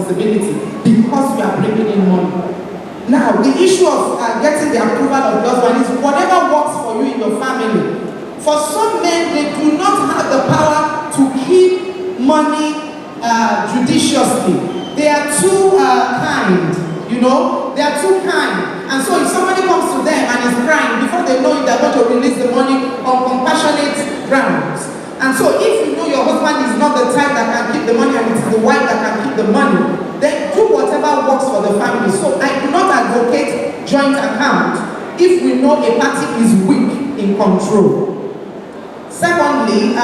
responsibility because you are bringing in money. Now, the issue of getting the approval of the husband is whatever works for you in your family. For some men, they do not have the power to keep money judiciously. They are too kind, you know, they are too kind. And so if somebody comes to them and is crying, before they know it, they're going to release the money on compassionate grounds. And so if you know your husband is not the type that can keep the money and it is the wife that can keep the money, then do whatever works for the family. So I do not advocate joint account if we know a party is weak in control. Secondly,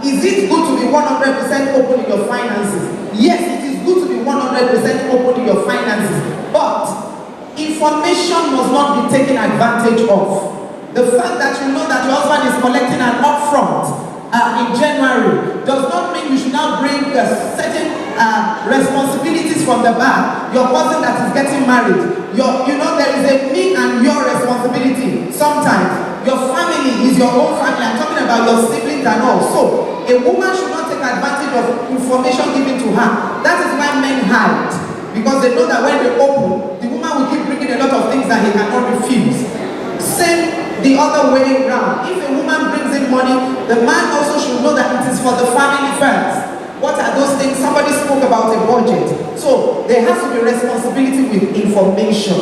is it good to be 100% open in your finances? Yes, it is good to be 100% open in your finances, but information must not be taken advantage of. The fact that you know that your husband is collecting an upfront in January does not mean you should now bring certain responsibilities from the back. Your cousin that is getting married, you know there is a me and your responsibility. Sometimes your family is your own family. I'm talking about your siblings and all. So a woman should not take advantage of information given to her. That is why men hide, because they know that when they open, the woman will keep bringing a lot of things that he cannot refuse. Same the other way around. If a woman brings in money, the man also should know that it is for the family first. What are those things? Somebody spoke about a budget. So there has to be responsibility with information.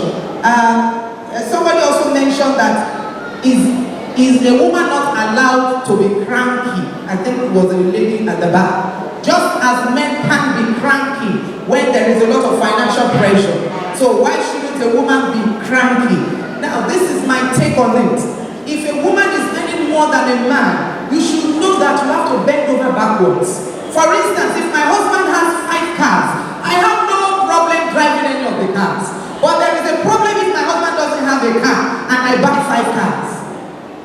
Somebody also mentioned that is a woman not allowed to be cranky? I think it was a lady at the back. Just as men can be cranky when there is a lot of financial pressure. So why shouldn't a woman be cranky? Now, this is my take on it. If a woman is earning more than a man, you should know that you have to bend over backwards. For instance, if my husband has 5 cars, I have no problem driving any of the cars. But there is a problem if my husband doesn't have a car and I buy 5 cars.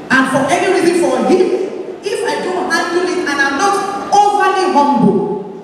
And for any reason for him, if I don't handle it and I'm not overly humble,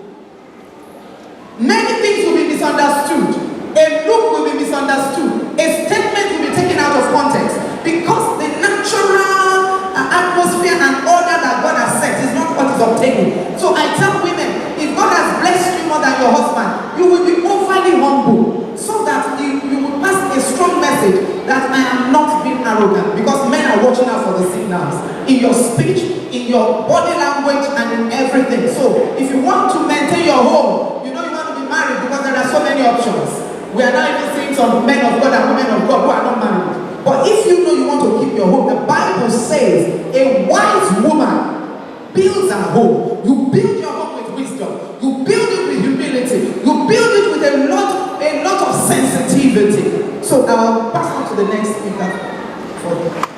many things will be misunderstood. A look will be misunderstood. A statement will be taken out of context because the natural atmosphere and order that God has set is not what is obtaining. So I tell women, if God has blessed you more than your husband, you will be overly humble so that you will pass a strong message that I am not being arrogant, because men are watching out for the signals in your speech, in your body language, and in everything. So if you want to maintain your home, you know you want to be married because there are so many options. We are now even seeing some men of God and women of God who are not married. But if you know you want to keep your home, the Bible says a wise woman builds her home. You build your home with wisdom. You build it with humility. You build it with a lot of sensitivity. So I'll pass on to the next speaker.